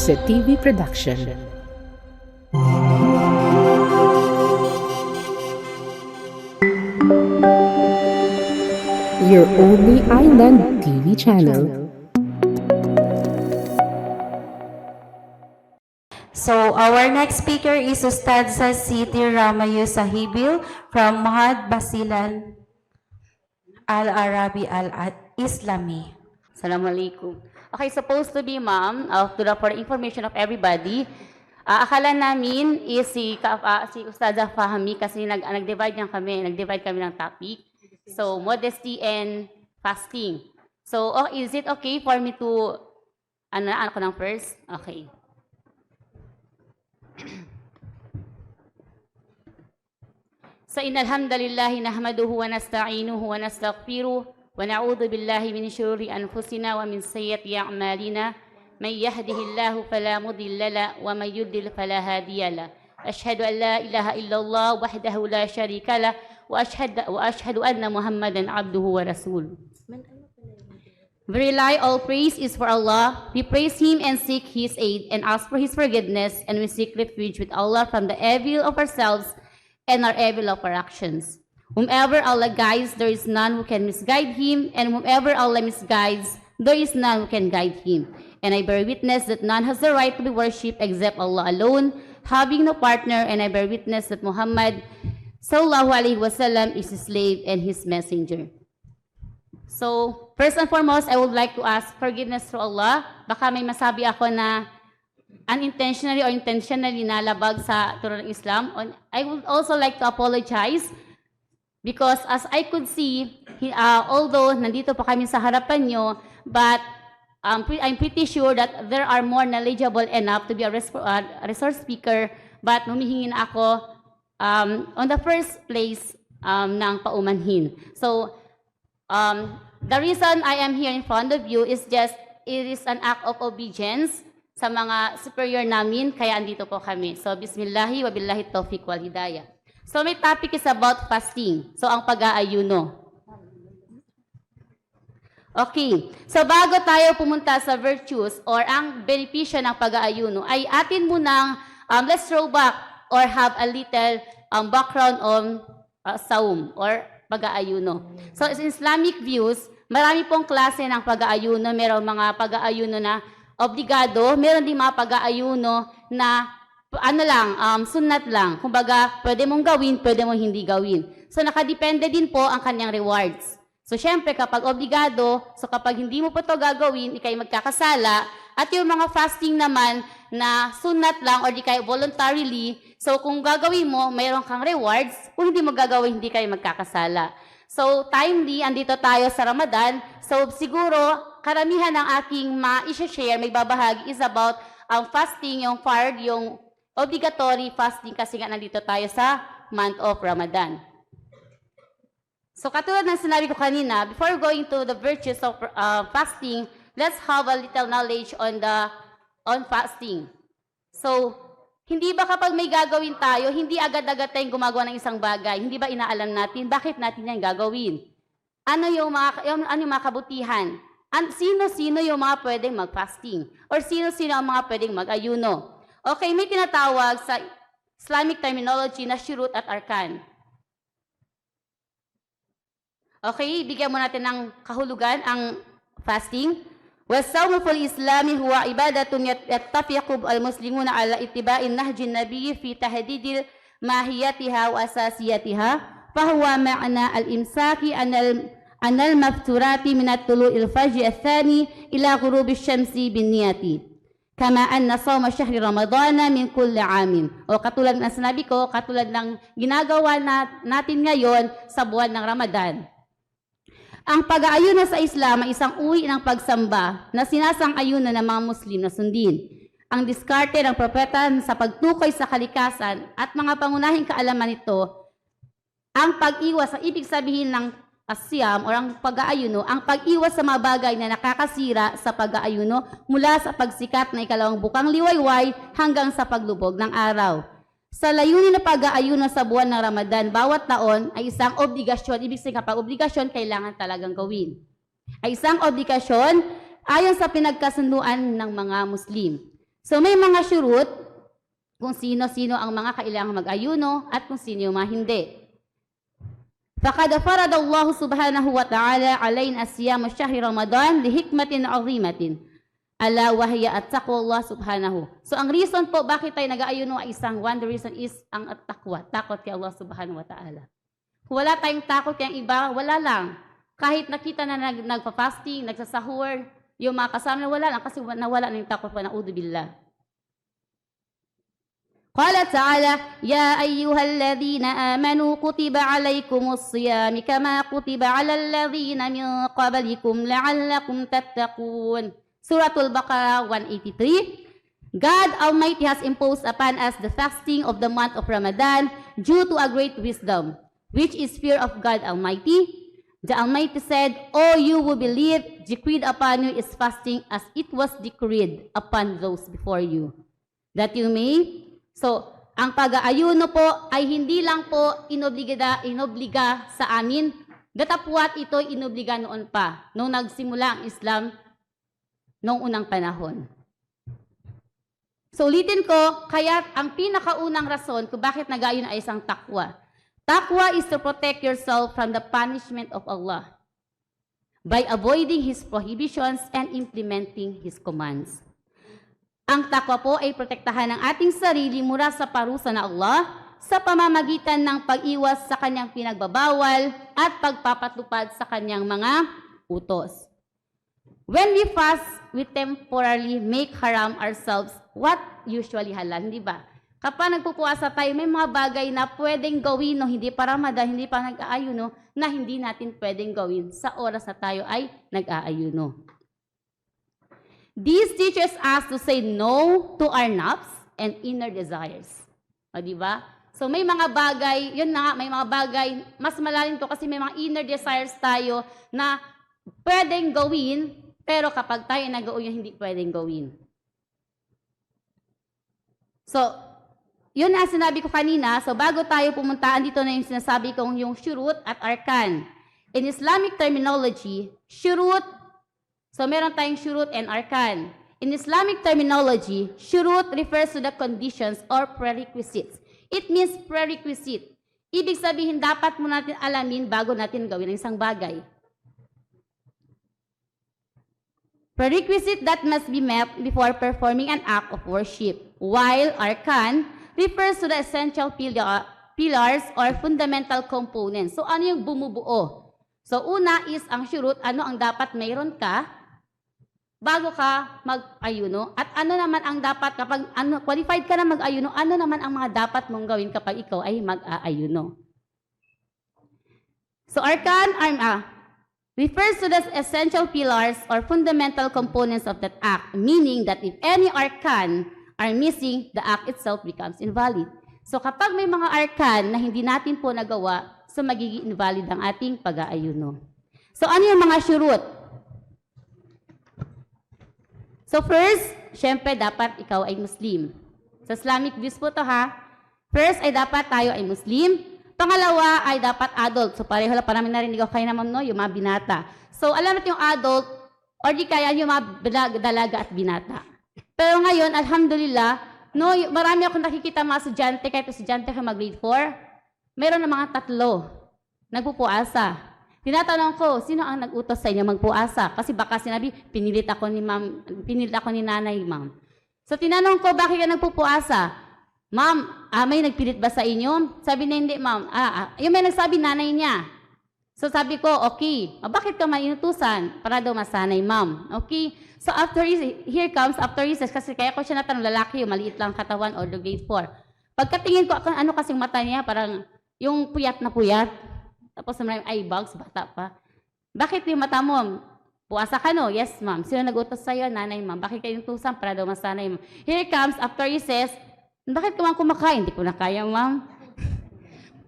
Jose TV Production. Your only island TV channel. So our next speaker is Ustad Siti Ramayu Sahibil from Mahad Basilan Al-Arabi Al-Islami. Assalamualaikum. Okay, supposed to be ma'am, for the information of everybody, akala namin is si Ustazah Fahmi kasi nag-divide kami ng topic. So, modesty and fasting. So, is it okay for me to, ano ko ng first? Okay. So, innal hamdalillahi nahmaduhu wa nasta'inuhu wa nastaghfiruh ونعوذ بالله من شرور أنفسنا ومن سيئات أعمالنا من يهده الله فلا مضل له ومن يضلل فلا هادي له أشهد أن لا إله إلا الله وحده لا شريك له وأشهد أن محمدا عبده ورسوله. Verily all praise is for Allah. We praise Him and seek His aid and ask for His forgiveness, and we seek refuge with Allah from the evil of ourselves and our evil of our actions. Whomever Allah guides, there is none who can misguide him, and whomever Allah misguides, there is none who can guide him. And I bear witness that none has the right to be worshipped except Allah alone, having no partner, and I bear witness that Muhammad sallallahu alaihi wasallam is his slave and his messenger. So, first and foremost, I would like to ask forgiveness to Allah. Baka may masabi ako na unintentionally or intentionally nalabag sa turo ng Islam. I would also like to apologize because as I could see, although nandito pa kami sa harapan nyo, but I'm pretty sure that there are more knowledgeable enough to be a resource speaker, but humihingi na ako on the first place ng paumanhin. So, the reason I am here in front of you is just, it is an act of obedience sa mga superior namin, kaya andito po kami. So, bismillahi wa billahi taufiq wal hidayah. So, my topic is about fasting. So, ang pag-aayuno. Okay. So, bago tayo pumunta sa virtues or ang benepisyo ng pag-aayuno, ay atin munang let's throw back or have a little background on saum or pag-aayuno. So, in Islamic views, marami pong klase ng pag-aayuno. Merong mga pag-aayuno na obligado, meron din mga pag-aayuno na sunnat lang. Kumbaga, pwede mong gawin, pwede mong hindi gawin. So, nakadepende din po ang kanyang rewards. So, syempre, kapag obligado, so kapag hindi mo po ito gagawin, ikay magkakasala. At yung mga fasting naman na sunnat lang or di kayo voluntarily, so kung gagawin mo, mayroon kang rewards. Kung hindi mo gagawin, hindi kayo magkakasala. So, timely, andito tayo sa Ramadan. So, siguro, karamihan ng aking ma-share, may babahagi is about ang fasting, yung fard, yung obligatory fasting kasi nga nandito tayo sa month of Ramadan. So katulad ng sinabi ko kanina, before going to the virtues of fasting, let's have a little knowledge on fasting. So, hindi ba kapag may gagawin tayo, hindi agad-agad tayong gumagawa ng isang bagay? Hindi ba inaalam natin bakit natin yan gagawin? Ano yung mga kabutihan? Sino-sino yung mga pwedeng mag-fasting? Or sino-sino ang mga pwedeng mag-ayuno? Okay, may tinatawag sa Islamic terminology na shurut at arkan. Okay, bigyan mo natin ng kahulugan ang fasting. وَالصَّوْمُ فِي الْإِسْلَامِ هُوَ عِبَادَةٌ يَتَّفِقُ الْمُسْلِمُونَ عَلَى اتِّبَاعِ نَهْجِ النَّبِيِّ فِي تَحْدِيدِ مَاهِيَّتِهَا وَأَسَاسِيَّتِهَا فَهُوَ مَعْنَى الْإِمْسَاكِ عَنَ الْمَفْطُورَاتِ مِنَ طُلُوعِ الْفَجْرِ الثَّانِي إِلَى غُرُوبِ الشَّمْسِ بِالنِّيَّةِ كما أن صوم شهر رمضان من كل عام. O katulad ng sinabi ko, katulad ng ginagawa natin ngayon sa buwan ng Ramadan. Ang pag-aayuno sa Islam ay isang uri ng pagsamba na sinasang-ayuno ng mga Muslim na sundin. Ang diskarte ng propeta sa pagtukoy sa kalikasan at mga pangunahing kaalaman nito, ang pag-iwas, ang ibig sabihin ng asyam o ang pag-aayuno, ang pag-iwas sa mga bagay na nakakasira sa pag-aayuno mula sa pagsikat na ikalawang bukang liwayway hanggang sa paglubog ng araw. Sa layunin na pag-aayuno sa buwan ng Ramadan, bawat taon ay isang obligasyon. Ibig sabihin kapag obligasyon, kailangan talagang gawin. Ay isang obligasyon ayon sa pinagkasunduan ng mga Muslim. So may mga syurut kung sino-sino ang mga kailangang mag-ayuno at kung sino yung mga hindi. فَقَدْ فَرَضَ اللَّهُ سُبْحَانَهُ وَتَعَالَى عَلَيْنَا صِيَامَ شَهْرِ رَمَضَانَ لِحِكْمَةٍ عَظِيمَةٍ أَلَا وَهِيَ أَتَّقْوَى اللَّهِ سُبْحَانَهُ. So ang reason po bakit tayo nag-aayuno ay one the reason is ang at-taqwa, takot kay Allah Subhanahu wa Ta'ala. Wala tayong takot kay iba, wala lang. Kahit nakita na nagpa-fasting, nagsasahur, yung mga kasama na wala lang kasi nawala na yung takot pa, na'udhu billah. قال تعالى يا أيها الذين آمنوا كتب عليكم الصيام كما كتب على الذين من قبلكم لعلكم تتقون. Surah Al-Baqarah 183. God Almighty has imposed upon us the fasting of the month of Ramadan due to a great wisdom, which is fear of God Almighty. The Almighty said, "O you who believe, decreed upon you is fasting as it was decreed upon those before you, that you may." So, ang pag-aayuno po ay hindi lang po inobliga sa amin, datapwat ito inobliga noon pa, nung nagsimula ang Islam noong unang panahon. So, ulitin ko, kaya ang pinakaunang rason kung bakit nag-aayuno ay isang takwa. Takwa is to protect yourself from the punishment of Allah by avoiding His prohibitions and implementing His commands. Ang takwa po ay protektahan ng ating sarili mula sa parusa ng Allah sa pamamagitan ng pag-iwas sa kanyang pinagbabawal at pagpapatupad sa kanyang mga utos. When we fast, we temporarily make haram ourselves what usually halal, hindi ba? Kapag nagpupuasa tayo, may mga bagay na pwedeng gawin no hindi pa Ramadan, hindi pa nag-aayuno, na hindi natin pwedeng gawin sa oras na tayo ay nag-aayuno. This teaches us to say no to our nafs and inner desires. O, di ba? So, may mga bagay, yun na nga, may mga bagay, mas malalim to kasi may mga inner desires tayo na pwedeng gawin, pero kapag tayo nag-uuyo, hindi pwedeng gawin. So, yun na sinabi ko kanina. So, bago tayo pumuntaan dito na yung sinasabi kong yung shurut at arkan. In Islamic terminology, shurut, so, meron tayong shurut and arkan. In Islamic terminology, shurut refers to the conditions or prerequisites. It means prerequisite. Ibig sabihin, dapat mo natin alamin bago natin gawin ang isang bagay. Prerequisite that must be met before performing an act of worship. While arkan refers to the essential pillars or fundamental components. So, ano yung bumubuo? So, una is ang shurut, ano ang dapat mayroon ka bago ka mag-ayuno, at ano naman ang dapat kapag qualified ka na mag-ayuno, ano naman ang mga dapat mong gawin kapag ikaw ay mag-aayuno. So, arkan refers to the essential pillars or fundamental components of that act, meaning that if any arkan are missing, the act itself becomes invalid. So, kapag may mga arkan na hindi natin po nagawa, so magiging invalid ang ating pag-aayuno. So, ano yung mga shurut? So first, syempre dapat ikaw ay Muslim. Sa Islamic views po to ha. First ay dapat tayo ay Muslim. Pangalawa ay dapat adult. So pareho lang pa namin narinig ako kayo naman no, yung mga binata. So alam natin yung adult or di kaya yung mga dalaga at binata. Pero ngayon, alhamdulillah, no, marami akong nakikita mga estudyante, kahit estudyante ka mag-grade 4, meron na mga 3 nagpupuasa. Tinatanong ko, sino ang nag-utos sa inyo magpuasa? Kasi baka sinabi, pinilit ako ni nanay, ma'am. So tinanong ko, bakit ka nagpupuasa? Ma'am, may nagpilit ba sa inyo? Sabi na hindi, ma'am. Yung may nagsabi, nanay niya. So sabi ko, okay. Bakit ka mainutusan? Para daw masanay, ma'am. Okay. So here comes after recess, kasi kaya ko siya natanong, lalaki, yung maliit lang katawan or the grade 4. Pagkatingin ko, ano kasing mata niya, parang yung puyat na puyat. Tapos maraming eye bags, bata pa. Bakit yung mata mo? Puasa ka no? Yes, ma'am. Sino nag-utos sa'yo? Nanay, ma'am. Bakit kayo tusan? Para daw masanay, ma'am. Here comes, after recess, bakit ka man kumakain? Hindi ko na kaya, ma'am.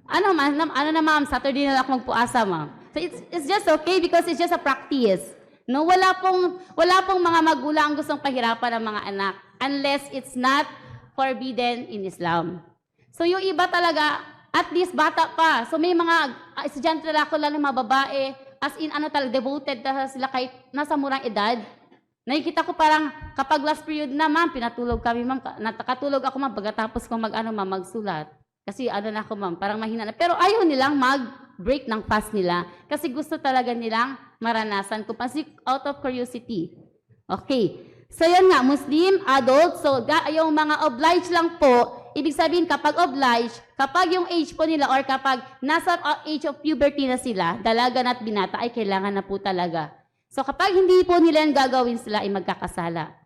Ano na, ma'am? Saturday na lang ako magpuasa, ma'am. So it's just okay because it's just a practice. No, wala pong mga magulang gustong pahirapan ng mga anak unless it's not forbidden in Islam. So yung iba talaga, at least bata pa. So may mga estudyante talaga, lalo mga babae, as in talaga, devoted sila kahit nasa murang edad, Nakikita ko parang kapag last period na, ma'am, pinatulog kami, ma'am. Nakatulog ako, ma'am, pagkatapos ko magsulat. Kasi na ako, ma'am, parang mahina na. Pero ayaw nilang mag-break ng fast nila. Kasi gusto talaga nilang maranasan ko. Kasi out of curiosity. Okay. So, yan nga, Muslim, adult. So, yung mga obliged lang po, ibig sabihin, kapag obliged, kapag yung age po nila or kapag nasa age of puberty na sila, dalaga na at binata, ay kailangan na po talaga. So, kapag hindi po nila yung gagawin sila, ay magkakasala.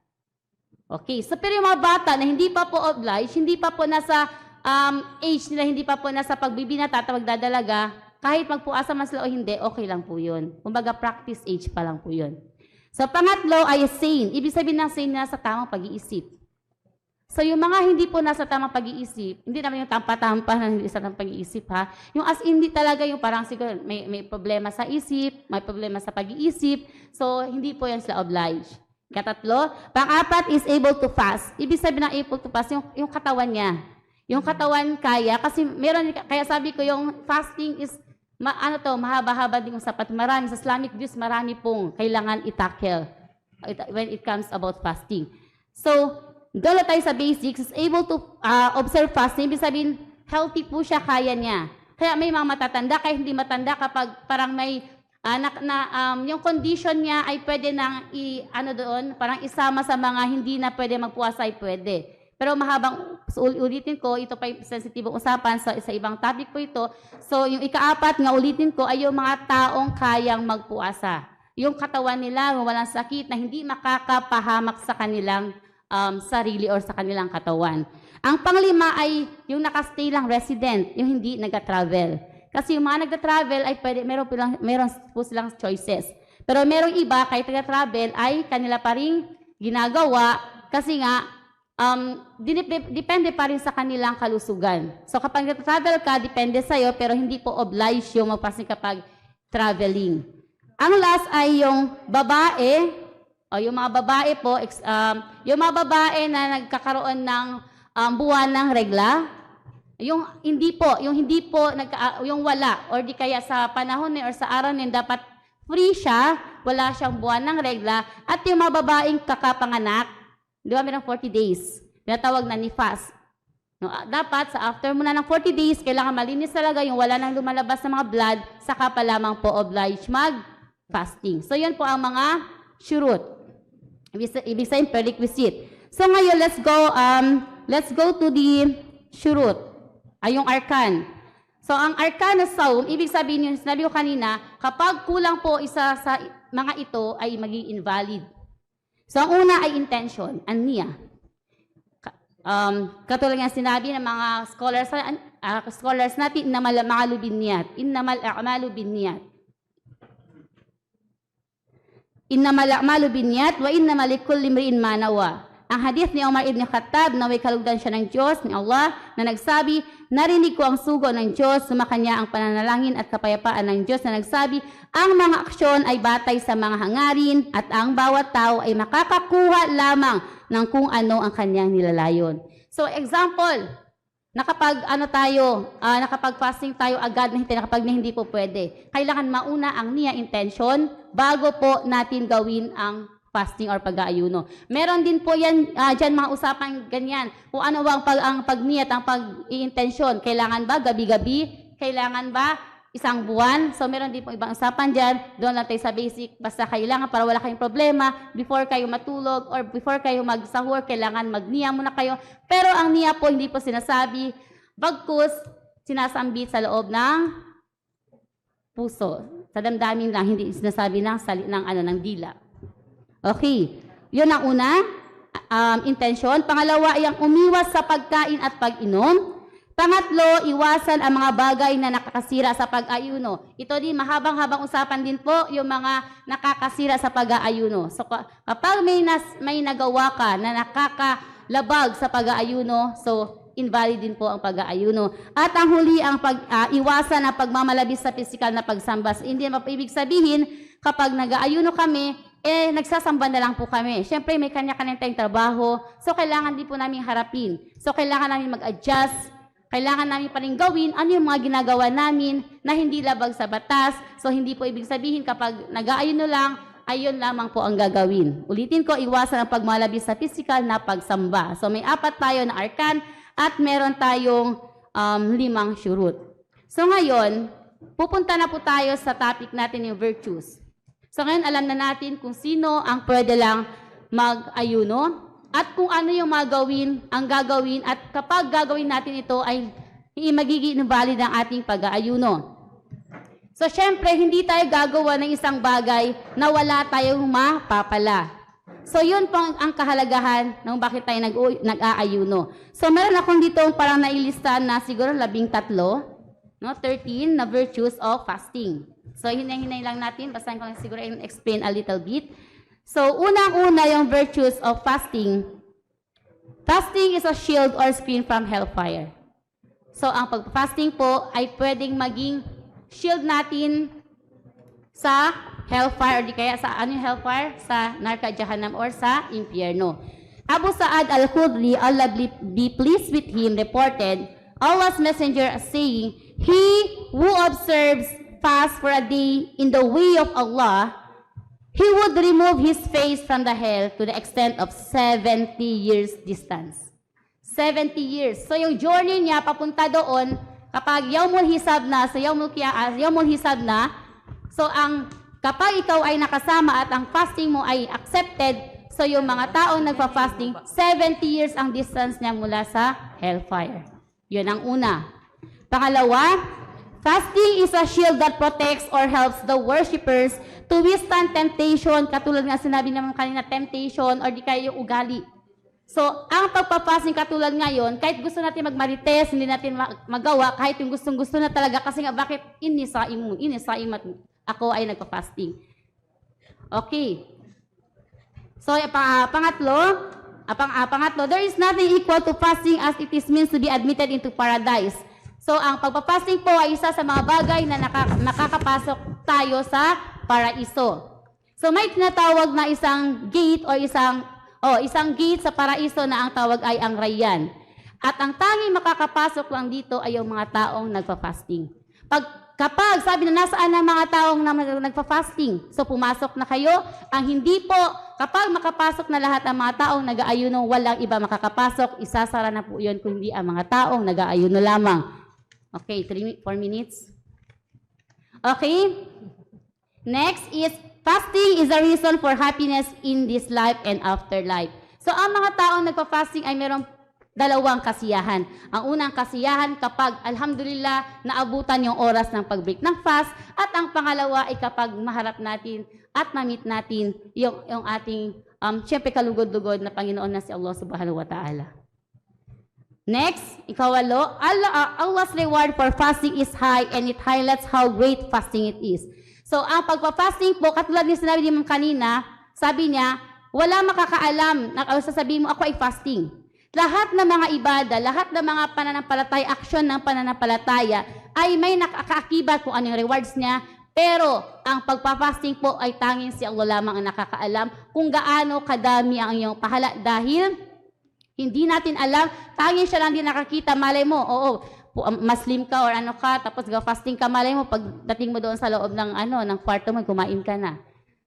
Okay. So, pero yung mga bata na hindi pa po obliged, hindi pa po nasa age nila, hindi pa po nasa pagbibinata at magdadalaga, kahit magpuasa man sila o hindi, okay lang po yun. Kumbaga, practice age pa lang po yun. So, pangatlo ay sane. Ibig sabihin ng sane na sa tamang pag-iisip. So, yung mga hindi po nasa tamang pag-iisip, hindi naman yung tampa-tampa na hindi sa tamang pag-iisip, ha? Yung as hindi talaga yung parang siguro may problema sa isip, may problema sa pag-iisip, so hindi po yan sila obliged. Katatlo, pang-apat is able to fast. Ibig sabihin ng able to fast, yung katawan niya. Yung katawan kaya, kasi meron, kaya sabi ko yung fasting is, mahaba-haba din yung sapat. Marami, sa Islamic views, marami pong kailangan itackle when it comes about fasting. So, doon na tayo sa basics, is able to observe fasting. Ibig sabihin, healthy po siya, kaya niya. Kaya may mga matatanda, kaya hindi matanda kapag parang may, yung condition niya ay pwede nang parang isama sa mga hindi na pwede magpuasa ay pwede. Pero mahabang, ulitin ko, ito pa yung sensitibong usapan sa ibang topic po ito. So, yung ikaapat nga ulitin ko ay yung mga taong kayang magpuasa. Yung katawan nila, walang sakit na hindi makakapahamak sa kanilang sarili or sa kanilang katawan. Ang panglima ay yung nakastay lang resident, yung hindi nag-travel. Kasi yung mga nag-travel ay meron po silang choices. Pero merong iba, kahit nag-travel, ay kanila pa rin ginagawa kasi nga, depende pa rin sa kanilang kalusugan. So kapag nag-travel ka, depende sa'yo, pero hindi po obliged yung magpasin kapag traveling. Ang last ay yung babae, o yung mga babae po, yung mga babae na nagkakaroon ng buwan ng regla, yung hindi po, yung wala, or di kaya sa panahon or sa araw na dapat free siya, wala siyang buwan ng regla, at yung mga babaeng kakapanganak, di ba, mayroong 40 days. Pinatawag na nifas. No, dapat, sa after mo na ng 40 days, kailangan malinis talaga yung wala nang lumalabas na mga blood, saka pa lamang po obliged mag-fasting. So, yan po ang mga shurut. Ibig sabihin, prerequisite. So, ngayon, let's go to the shurut. Ay, yung arkan. So, ang arkan na saum, ibig sabihin yun, sinabi ko kanina, kapag kulang po isa sa mga ito, ay maging invalid. So, ang una ay intention, ang niya. Katulad nga sinabi ng mga scholars natin, innamal a'malu binniyat. Innamal a'malu binniyat. Innamal a'malu binniyat wa innamal likulli imri'in ma nawa. Ang hadith ni Umar ibn Khattab na may kalugdan siya ng Diyos, ni Allah, na nagsabi, narinig ko ang sugo ng Diyos, sumakanya ang pananalangin at kapayapaan ng Diyos na nagsabi, ang mga aksyon ay batay sa mga hangarin at ang bawat tao ay makakakuha lamang ng kung ano ang kanyang nilalayon. So, example, nakapag-fasting tayo agad kapag hindi po pwede. Kailangan mauna ang niya intention bago po natin gawin ang fasting or pag-aayuno. Meron din po yan, dyan mga usapan ganyan. Kung ano ba ang pag-niyat, ang pag-i-intensyon. Kailangan ba gabi-gabi? Kailangan ba isang buwan? So meron din po ibang usapan dyan. Doon lang tayo sa basic. Basta kailangan para wala kayong problema. Before kayo matulog or before kayo mag-sahur, kailangan mag-niya muna kayo. Pero ang niya po hindi po sinasabi. Bagkus, sinasambit sa loob ng puso. Sa damdamin lang, hindi sinasabi ng dila. Okay, yun ang una, intention. Pangalawa ay ang umiwas sa pagkain at pag-inom. Pangatlo, iwasan ang mga bagay na nakakasira sa pag-ayuno. Ito din, mahabang-habang usapan din po yung mga nakakasira sa pag-aayuno. So kapag may nagawa ka na nakakalabag sa pag-aayuno, so invalid din po ang pag-aayuno. At ang huli, ang iwasan ang pagmamalabis sa physical na pagsambas. Hindi ibig sabihin, kapag nag-aayuno kami, nagsasamba na lang po kami. Siyempre, may kanya-kanya tayong trabaho. So, kailangan din po namin harapin. So, kailangan namin mag-adjust. Kailangan namin pa rin gawin ano yung mga ginagawa namin na hindi labag sa batas. So, hindi po ibig sabihin kapag nag-aayuno lang, ay yun lamang po ang gagawin. Ulitin ko, iwasan ang pagmalabis sa physical na pagsamba. So may 4 tayo na arkan at meron tayong 5 shurut. So ngayon, pupunta na po tayo sa topic natin yung virtues. So ngayon, alam na natin kung sino ang pwede lang mag-ayuno at kung ano yung ang gagawin at kapag gagawin natin ito ay magiging invalid ang ating pag-aayuno. So syempre, hindi tayo gagawa ng isang bagay na wala tayong mapapala. So yun po ang kahalagahan ng bakit tayo nag-aayuno. So meron akong dito parang nailista na siguro 13, no? 13 na virtues of fasting. So hinay-hinay lang natin, basahin ko lang siguro and explain a little bit. So unang-una yung virtues of fasting. Fasting is a shield or screen from hellfire. So ang pag-fasting po ay pwedeng maging shield natin sa hellfire, o di kaya sa ano yung hellfire? Sa Narka Jahannam or sa impyerno. Abu Sa'ad al-Khudri, Allah be pleased with him, reported, Allah's messenger saying, he who observes fast for a day in the way of Allah, he would remove his face from the hell to the extent of 70 years distance. 70 years. So yung journey niya papunta doon, kapag Yawmul Hisab na, so Yawmul Hisab na, so kapag ikaw ay nakasama at ang fasting mo ay accepted, so yung mga taong nagpa-fasting, 70 years ang distance niya mula sa hellfire. Yun ang una. Pangalawa, fasting is a shield that protects or helps the worshippers to withstand temptation, katulad nga sinabi naman kanina, temptation or di kaya yung ugali. So, ang pagpapasing katulad ngayon, kahit gusto natin magmarites, hindi natin magawa, kahit yung gustong-gusto na talaga, kasi nga bakit inisaimat, ako ay nagpa-fasting. Okay. So, pangatlo, there is nothing equal to fasting as it is means to be admitted into paradise. So, ang pagpapasting po ay isa sa mga bagay na nakakapasok tayo sa paraiso. So, may tinatawag na isang gate o isang gate sa paraiso na ang tawag ay ang Rayyan. At ang tanging makakapasok lang dito ay yung mga taong nagpa-fasting. Kapag sabi na nasaan ang mga taong nagpa-fasting, so pumasok na kayo. Ang hindi po, kapag makapasok na lahat ang mga taong nag-aayuno, walang iba makakapasok, isasara na po yun kung hindi ang mga taong nag-aayuno lamang. Okay, 4 minutes. Okay. Next is, fasting is a reason for happiness in this life and afterlife. So, ang mga taong nagpa-fasting ay mayroong dalawang kasiyahan. Ang unang kasiyahan kapag, alhamdulillah, naabutan yung oras ng pag-break ng fast. At ang pangalawa ay kapag maharap natin at ma-meet natin yung ating, syempre kalugod-lugod na Panginoon na si Allah subhanahu wa ta'ala. Next, ikawalo, Allah's reward for fasting is high and it highlights how great fasting it is. So, ang pagpa-fasting po, katulad ni sinabi niyo kanina, sabi niya, wala makakaalam na sasabihin mo, ako ay fasting. Lahat ng mga ibada, lahat ng mga pananampalataya, aksyon ng pananampalataya, ay may nakakaakibat kung ano yung rewards niya. Pero, ang pagpa-fasting po ay tanging si Allah lamang ang nakakaalam kung gaano kadami ang iyong pahala. Dahil, hindi natin alam, tanging siya lang din nakakita, malay mo, Muslim ka or ano ka, tapos fasting ka, malay mo, pagdating mo doon sa loob ng kwarto mo, kumain ka na.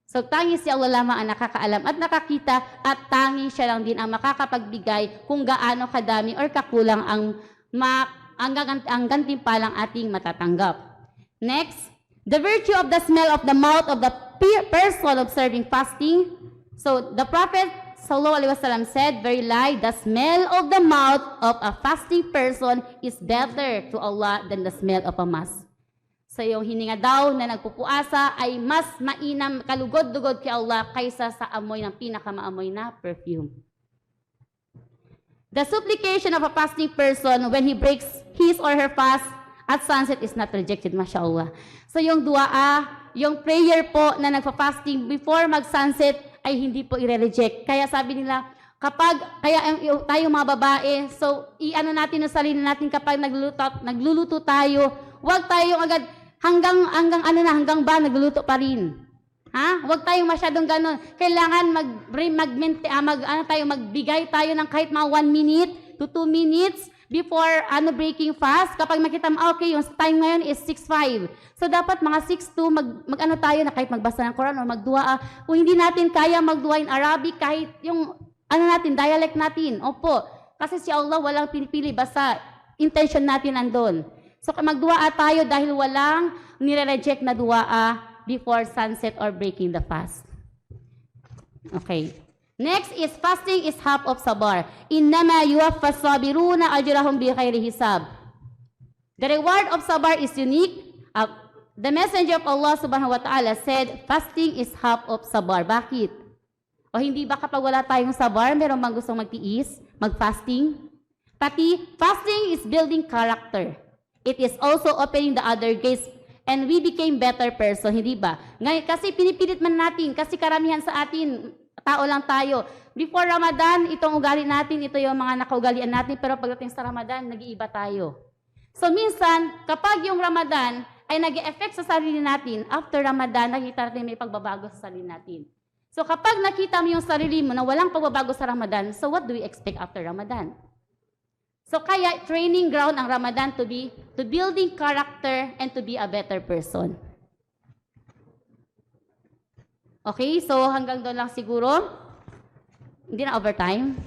So, tanging si Allah lamang ang nakakaalam at nakakita at tanging siya lang din ang makakapagbigay kung gaano kadami or kakulang ang gantimpalang ating matatanggap. Next, the virtue of the smell of the mouth of the person observing fasting. So, the Prophet Sallallahu Alaihi Wasallam said, verily, the smell of the mouth of a fasting person is better to Allah than the smell of a mask. So yung hininga daw na nagpupuasa ay mas mainam, kalugod-dugod kay Allah kaysa sa amoy ng pinakamaamoy na perfume. The supplication of a fasting person when he breaks his or her fast at sunset is not rejected, mashallah. So yung duaa, yung prayer po na nagpa-fasting before mag-sunset ay hindi po i-reject. Kaya sabi nila, tayo mga babae, so i-ano natin ang sarili natin kapag nagluluto tayo, huwag tayong agad, hanggang ba nagluluto pa rin. Ha? Huwag tayong masyadong ganon. Kailangan magbigay tayo ng kahit mga 1 minute to 2 minutes before breaking fast, kapag makita mo, okay, yung time ngayon is 6:05. So dapat mga 6:02, mag-ano tayo na kahit magbasa ng Quran o magdua. Kung hindi natin kaya magdua in Arabic, kahit yung dialect natin, opo. Kasi si Allah walang pinipili, basta intention natin andun. So magdua tayo dahil walang nire-reject na dua before sunset or breaking the fast. Okay. Next is fasting is half of sabar. Innama yuwaffas sabiruna ajrahum bighairi hisab. The reward of sabar is unique. The messenger of Allah subhanahu wa ta'ala said, fasting is half of sabar. Bakit? O hindi ba kapag wala tayong sabar, meron bang gustong magtiis, mag-fasting? Pati, fasting is building character. It is also opening the other gates and we became better person, hindi ba? Ngayon, kasi pinipilit man natin, kasi karamihan sa atin, tao lang tayo. Before Ramadan, itong ugali natin, ito yung mga nakaugalian natin, pero pagdating sa Ramadan, nag-iiba tayo. So minsan, kapag yung Ramadan ay nag-e-effect sa sarili natin, after Ramadan, nakita natin may pagbabago sa sarili natin. So kapag nakita mo yung sarili mo na walang pagbabago sa Ramadan, so what do we expect after Ramadan? So kaya training ground ang Ramadan to building character and to be a better person. Okay, so hanggang doon lang siguro. Hindi na overtime.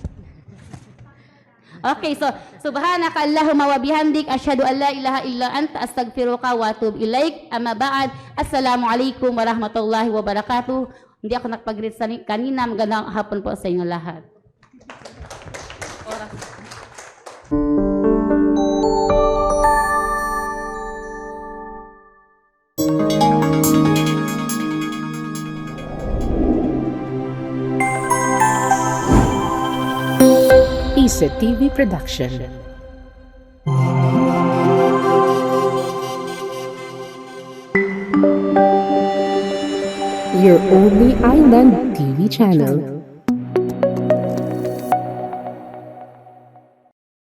Okay, so subhanaka Allahumma wa bihamdik asyhadu an la ilaha illa anta astaghfiruka wa atubu ilaik. Amma ba'd. Assalamu alaikum warahmatullahi wabarakatuh. Hindi ako nakapag-greet kanina. Magandang hapon po sa inyo lahat. Isa TV Production. Your only island TV channel.